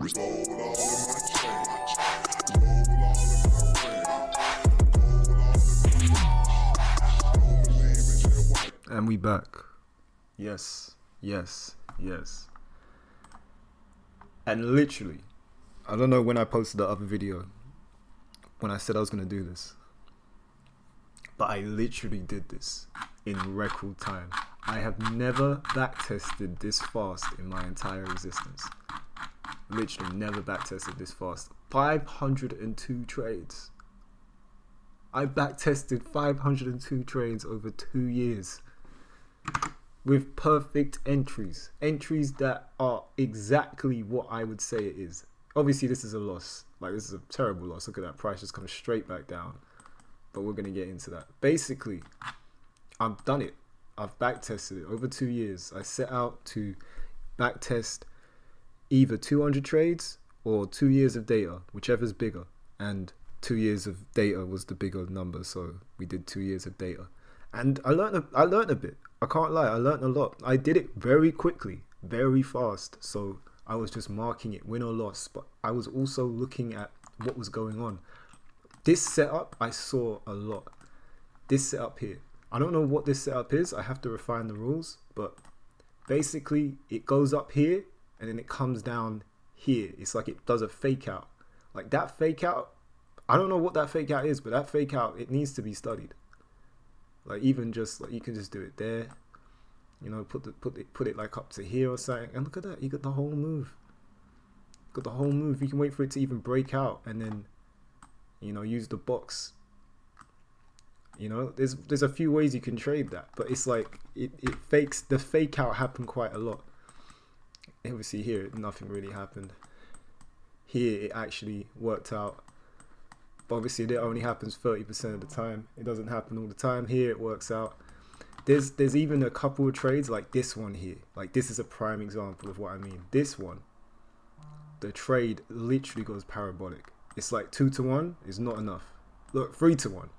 And we back. Yes. And literally, I don't know when I posted the other video, when I said I was going to do this, but I literally did this in record time. I have never backtested this fast in my entire existence. Literally never backtested this fast. 502 trades. I backtested 502 trades over 2 years with perfect entries that are exactly what I would say it is. Obviously this is a loss, like this is a terrible loss. Look at that, price just comes straight back down, but we're going to get into that. Basically, I've done it. I've backtested it over 2 years. I set out to backtest either 200 trades or 2 years of data, whichever's bigger, and 2 years of data was the bigger number, so we did 2 years of data. And I learned a bit. I can't lie, I learned a lot. I did it very quickly, very fast. So I was just marking it, win or loss, but I was also looking at what was going on. This setup, I saw a lot. This setup here, I don't know what this setup is. I have to refine the rules, but basically it goes up here and then it comes down here. It's like it does a fake out. Like that fake out, I don't know what that fake out is, but that fake out, it needs to be studied. Like even just like you can just do it there, you know, put it like up to here or something, and look at that, you got the whole move. Got the whole move. You can wait for it to even break out and then, you know, use the box. You know, there's a few ways you can trade that, but it's like it fakes. The fake out happened quite a lot. Obviously here nothing really happened. Here it actually worked out. But obviously that only happens 30% of the time. It doesn't happen all the time. Here it works out. There's even a couple of trades like this one here. Like this is a prime example of what I mean. This one, the trade literally goes parabolic. It's like 2 to 1 is not enough. Look, 3 to 1.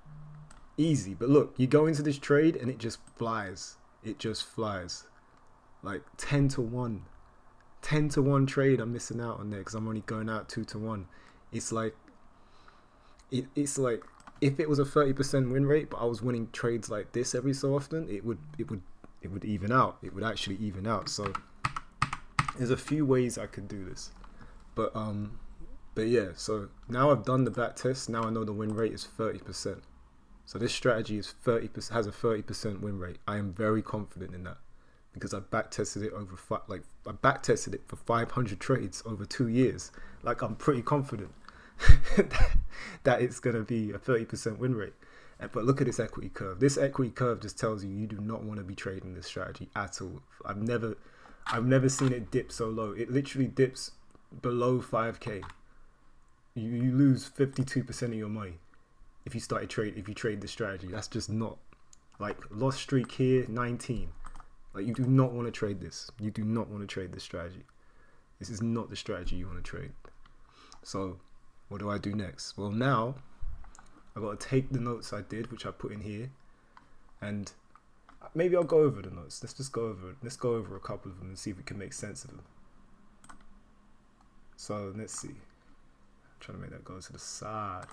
Easy. But look, you go into this trade and it just flies. It just flies. Like 10 to 1. 10 to 1 trade I'm missing out on there because I'm only going out 2 to 1. It's like if it was a 30% win rate, but I was winning trades like this every so often, it would even out. It would actually even out. So there's a few ways I could do this, but yeah. So now I've done the back test. Now I know the win rate is 30%. So this strategy is 30%, has a 30% win rate. I am very confident in that because I back tested it I back tested it for 500 trades over 2 years. Like I'm pretty confident that it's going to be a 30% win rate. But look at this equity curve. This equity curve just tells you do not want to be trading this strategy at all. I've never seen it dip so low. It literally dips below 5k. You lose 52% of your money if you trade this strategy. That's just not, like, loss streak here 19. Like, you do not want to trade this. You do not want to trade this strategy. This is not the strategy you want to trade. So what do I do next? Well, now I've got to take the notes I did, which I put in here, and maybe I'll go over the notes. Let's go over a couple of them and see if we can make sense of them. So let's see. I'm trying to make that go to the side.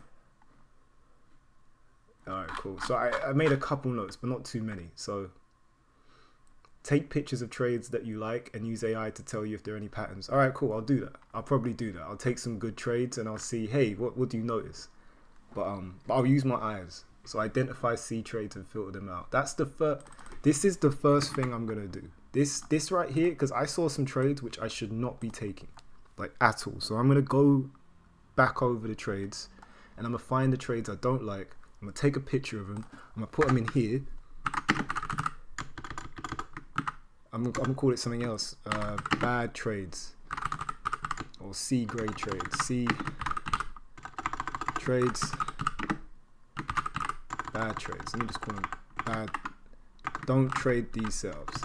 Alright, cool. So I made a couple notes, but not too many. So take pictures of trades that you like and use AI to tell you if there are any patterns. All right, cool. I'll do that. I'll probably do that. I'll take some good trades and I'll see, hey, what do you notice? But I'll use my eyes. So identify C trades and filter them out. That's the first. This is the first thing I'm gonna do. This right here, because I saw some trades which I should not be taking, like at all. So I'm gonna go back over the trades and I'm gonna find the trades I don't like. I'm gonna take a picture of them. I'm gonna put them in here. I'm gonna call it something else. Bad trades or C grade trades. C trades, bad trades. Let me just call them bad. Don't trade these setups.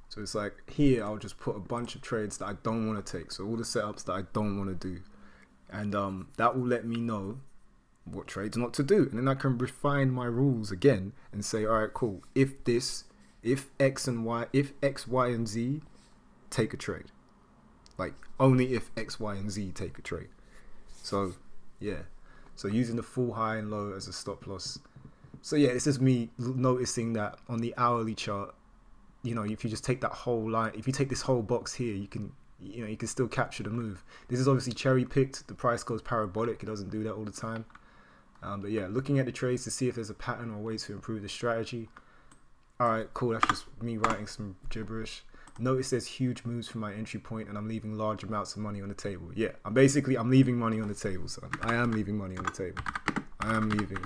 So it's like here I'll just put a bunch of trades that I don't want to take. So all the setups that I don't want to do. And that will let me know what trades not to do, and then I can refine my rules again and say, all right, cool. If X, Y, and Z take a trade, like only if X, Y, and Z take a trade. So yeah, so using the full high and low as a stop loss. So yeah, it's just me noticing that on the hourly chart, you know, if you just take that whole line, if you take this whole box here, you can still capture the move. This is obviously cherry picked. The price goes parabolic. It doesn't do that all the time. But yeah, looking at the trades to see if there's a pattern or a way to improve the strategy. All right, cool. That's just me writing some gibberish. Notice there's huge moves from my entry point, and I'm leaving large amounts of money on the table. Yeah, I'm leaving money on the table, son. I am leaving money on the table. I am leaving.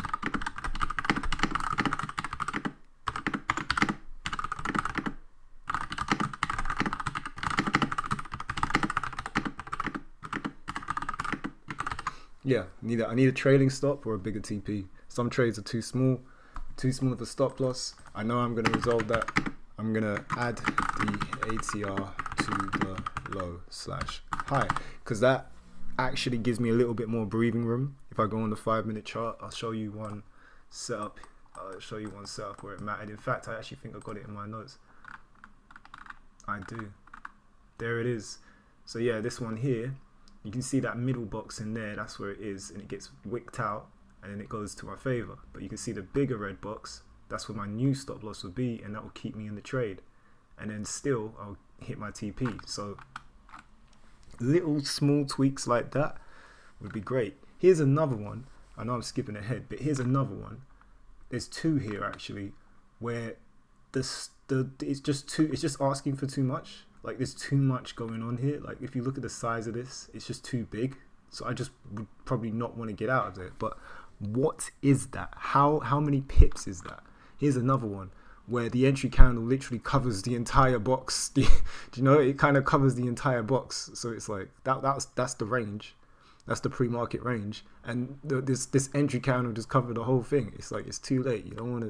Yeah, I need a trailing stop or a bigger TP. Some trades are too small of a stop loss. I know I'm going to resolve that. I'm going to add the ATR to the low/high, because that actually gives me a little bit more breathing room. If I go on the 5-minute chart, I'll show you one setup. Where it mattered. In fact, I actually think I got it in my notes. I do. There it is. So yeah, this one here, you can see that middle box in there, that's where it is, and it gets wicked out, and then it goes to my favor. But you can see the bigger red box, that's where my new stop loss would be, and that will keep me in the trade. And then still, I'll hit my TP. So little small tweaks like that would be great. Here's another one. I know I'm skipping ahead, but here's another one. There's two here actually, where it's just asking for too much. Like there's too much going on here. Like if you look at the size of this, it's just too big. So I just would probably not want to get out of it. But what is that? How many pips is that? Here's another one where the entry candle literally covers the entire box. Do you know? It kind of covers the entire box. So it's like that's the range. That's the pre-market range. And this entry candle just covered the whole thing. It's like it's too late. You don't want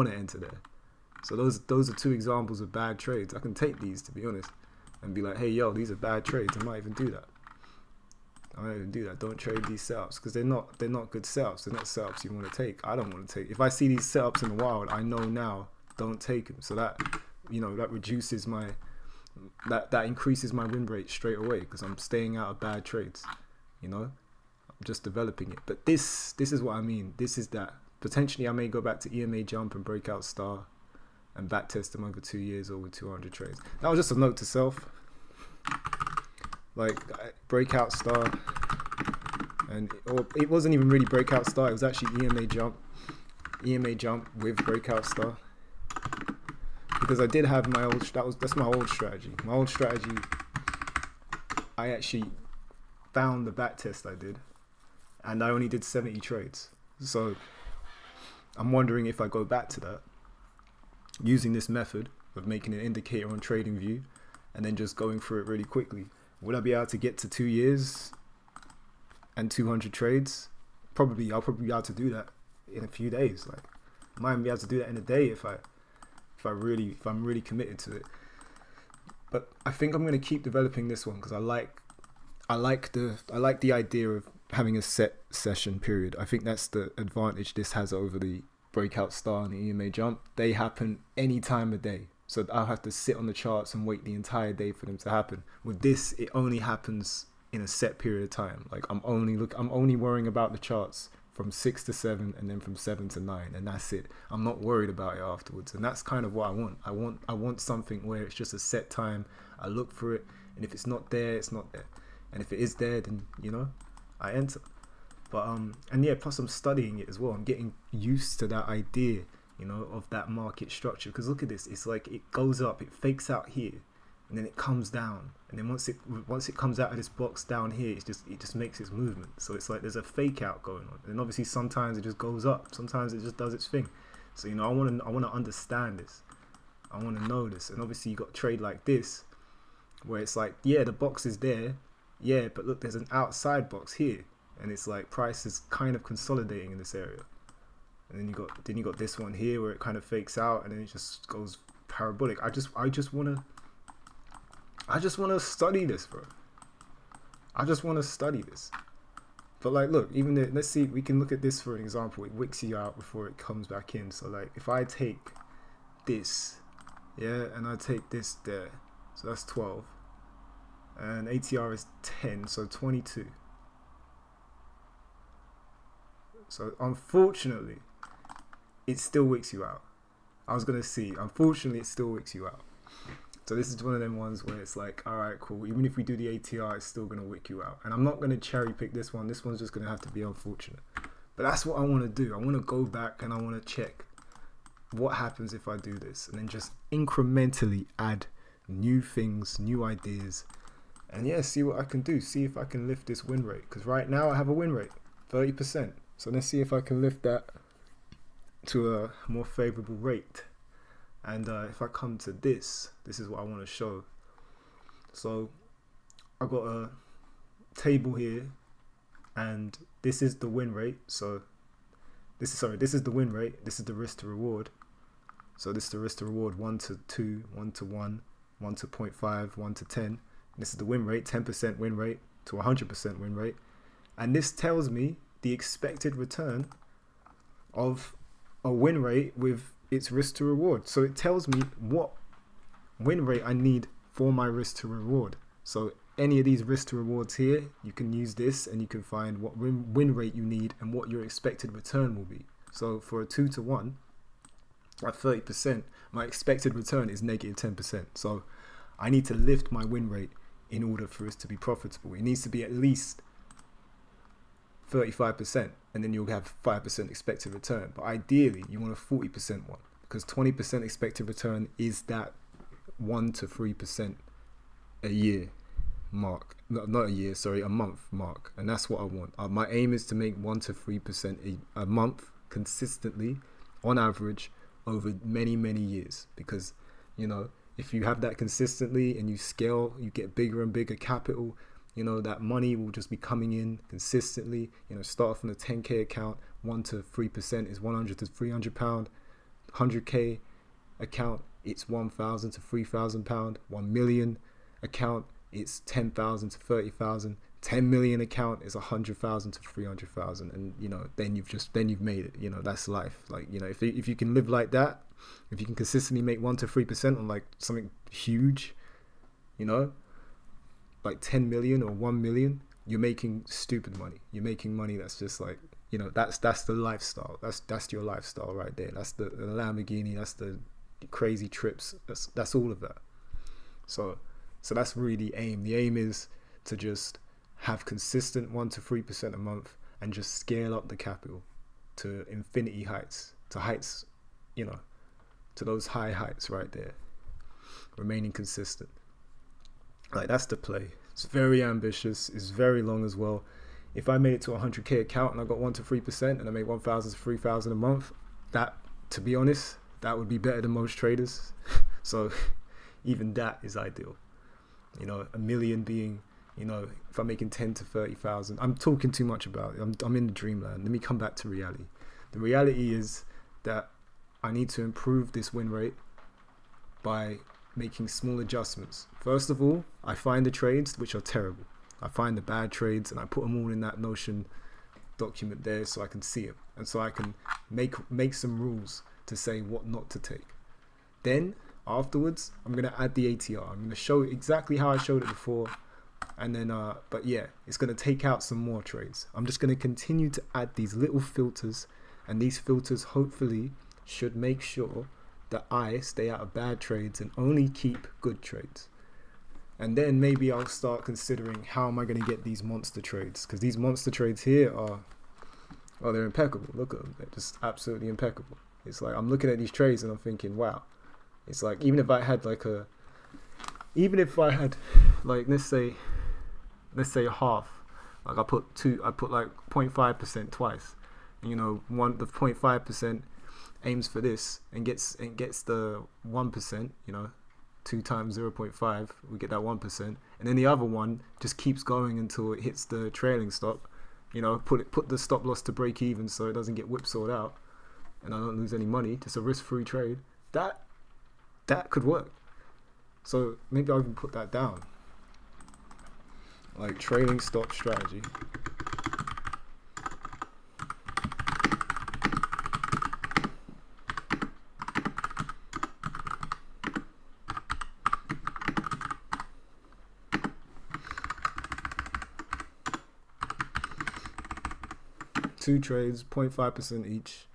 to enter there. So those are two examples of bad trades. I can take these, to be honest, and be like, hey, yo, these are bad trades. I might even do that. Don't trade these setups, because they're not good setups. They're not setups you want to take. I don't want to take. If I see these setups in the wild, I know now, don't take them. So that, that reduces that increases my win rate straight away, because I'm staying out of bad trades. I'm just developing it. But this is what I mean. This is that. Potentially, I may go back to EMA jump and breakout star, and backtest them over 2 years or with 200 trades. That was just a note to self. Like breakout star, or it wasn't even really breakout star. It was actually EMA jump with breakout star, because I did have my old. That's my old strategy. My old strategy. I actually found the backtest I did, and I only did 70 trades. So I'm wondering if I go back to that, using this method of making an indicator on TradingView and then just going through it really quickly. Would I be able to get to 2 years and 200 trades? Probably. I'll probably be able to do that in a few days. Like, I might be able to do that in a day if I'm really committed to it. But I think I'm going to keep developing this one, because I like the idea of having a set session period. I think that's the advantage this has over the breakout star and the EMA jump. They happen any time of day. So I'll have to sit on the charts and wait the entire day for them to happen. With this, it only happens in a set period of time. Like I'm only worrying about the charts from 6 to 7 and then from 7 to 9, and that's it. I'm not worried about it afterwards. And that's kind of what I want. I want something where it's just a set time. I look for it, and if it's not there, it's not there. And if it is there, then I enter. But and yeah, plus I'm studying it as well. I'm getting used to that idea, of that market structure. Because look at this, it's like it goes up, it fakes out here, and then it comes down, and then once it comes out of this box down here, it just makes its movement. So it's like there's a fake out going on, and obviously sometimes it just goes up, sometimes it just does its thing. So I want to understand this, I want to know this. And obviously you got trade like this, where it's like, yeah, the box is there, yeah, but look, there's an outside box here, and it's like price is kind of consolidating in this area. And then you got this one here where it kind of fakes out, and then it just goes parabolic. I just want to study this, bro. I just want to study this. But like, look, even let's see, we can look at this for an example. It wicks you out before it comes back in. So like, if I take this, yeah, and I take this there, so that's 12, and ATR is 10, so 22. So unfortunately, it still wicks you out. I was gonna see, unfortunately, it still wicks you out. So this is one of them ones where it's like, all right, cool. Even if we do the ATR, it's still gonna wick you out. And I'm not gonna cherry pick this one. This one's just gonna have to be unfortunate. But that's what I want to do. I want to go back and I want to check what happens if I do this, and then just incrementally add new things, new ideas, and yeah, see what I can do. See if I can lift this win rate. Because right now I have a win rate, 30%. So let's see if I can lift that to a more favorable rate. And if I come to this is what I want to show. So I've got a table here, and this is the win rate. So this is the win rate. This is the risk to reward. So this is the risk to reward 1 to 2, 1 to 1, 1 to 0.5, 1 to 10. This is the win rate, 10% win rate to 100% win rate. And this tells me the expected return of a win rate with its risk to reward. So it tells me what win rate I need for my risk to reward. So any of these risk to rewards here, you can use this and you can find what win rate you need and what your expected return will be. So for a 2 to 1 at 30%, my expected return is negative 10%. So I need to lift my win rate in order for it to be profitable. It needs to be at least 35%, and then you'll have 5% expected return. But ideally, you want a 40% one, because 20% expected return is that 1 to 3% a year mark. Not a year, sorry, a month mark. And that's what I want. My aim is to make 1 to 3% a month consistently, on average, over many, many years. Because, you know, if you have that consistently and you scale, you get bigger and bigger capital, you know, that money will just be coming in consistently. You know, start off on a 10k account, 1 to 3% is 100 to 300 pound. 100k account, it's 1,000 to 3,000 pound. 1 million account, it's 10,000 to 30,000. 10 million account is 100,000 to 300,000, and you know, then you've made it. You know, that's life. Like, you know, if you can live like that, if you can consistently make 1 to 3% on like something huge, you know, like 10 million or 1 million, you're making stupid money. You're making money that's just like, you know, that's the lifestyle. That's your lifestyle right there. That's the Lamborghini. That's the crazy trips. That's all of that. So that's really the aim. The aim is to just have consistent 1 to 3% a month and just scale up the capital to infinity heights, to heights, you know, to those high heights right there, remaining consistent. Like, that's the play. It's very ambitious. It's very long as well. If I made it to a 100k account and I got 1 to 3% and I made 1,000 to 3,000 a month, that, to be honest, that would be better than most traders. So even that is ideal. You know, a million being, you know, if I'm making 10 to 30,000, I'm talking too much about it. I'm in the dreamland. Let me come back to reality. The reality is that I need to improve this win rate by making small adjustments. First of all, I find the trades which are terrible. I find the bad trades and I put them all in that Notion document there so I can see them. And so I can make some rules to say what not to take. Then afterwards, I'm going to add the ATR. I'm going to show exactly how I showed it before. And then, but yeah, it's going to take out some more trades. I'm just going to continue to add these little filters, and these filters hopefully should make sure that I stay out of bad trades and only keep good trades. And then maybe I'll start considering how am I going to get these monster trades, because these monster trades here are, well, they're impeccable. Look at them. They're just absolutely impeccable. It's like I'm looking at these trades and I'm thinking, wow. It's like, even if I had like let's say half, like I put like 0.5% twice, and, you know, the 0.5% aims for this and gets the 1%, you know, 2 times 0.5, we get that 1%, and then the other one just keeps going until it hits the trailing stop, you know, put the stop loss to break even so it doesn't get whipsawed out and I don't lose any money. Just a risk-free trade. That could work. So maybe I'll even put that down, like trailing stop strategy. 2 trades, 0.5% each.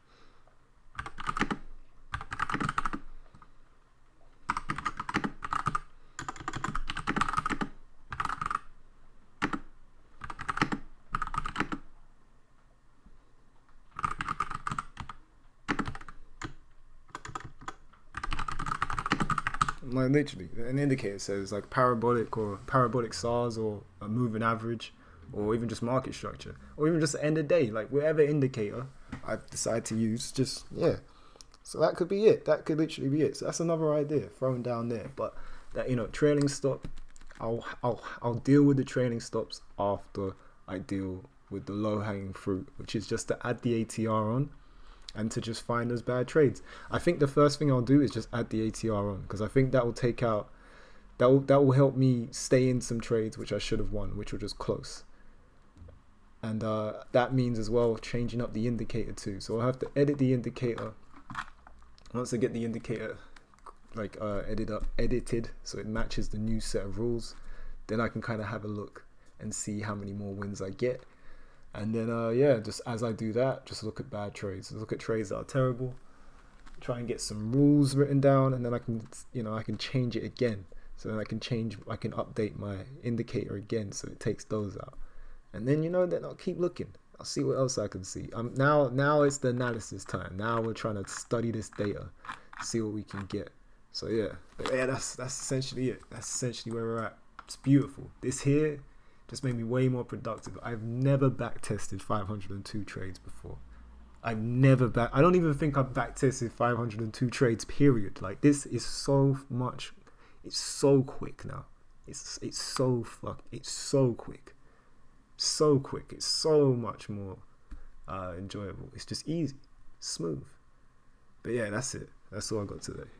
Like literally, an indicator says like parabolic or parabolic SARS or a moving average, or even just market structure, or even just the end of day, like whatever indicator I decide to use, just yeah. So that could be it. That could literally be it. So that's another idea thrown down there. But that, you know, trailing stop, I'll deal with the trailing stops after I deal with the low hanging fruit, which is just to add the ATR on and to just find those bad trades. I think the first thing I'll do is just add the ATR on, because I think that will take out, that will help me stay in some trades which I should have won, which were just close. And that means as well changing up the indicator too. So I'll have to edit the indicator. Once I get the indicator like edited so it matches the new set of rules, then I can kind of have a look and see how many more wins I get. And then yeah, just as I do that, just look at bad trades, look at trades that are terrible, try and get some rules written down, and then I can, you know, I can change it again. So then I can update my indicator again so it takes those out. And then, you know, then I'll keep looking. I'll see what else I can see. Now it's the analysis time. Now we're trying to study this data, see what we can get. So yeah, but yeah, that's essentially it. That's essentially where we're at. It's beautiful. This here just made me way more productive. I've never back tested 502 trades before. I don't even think I've back tested 502 trades, period. Like, this is so much. It's so quick now. It's so quick. So quick. It's so much more enjoyable. It's just easy, smooth. But yeah, that's it. That's all I got today.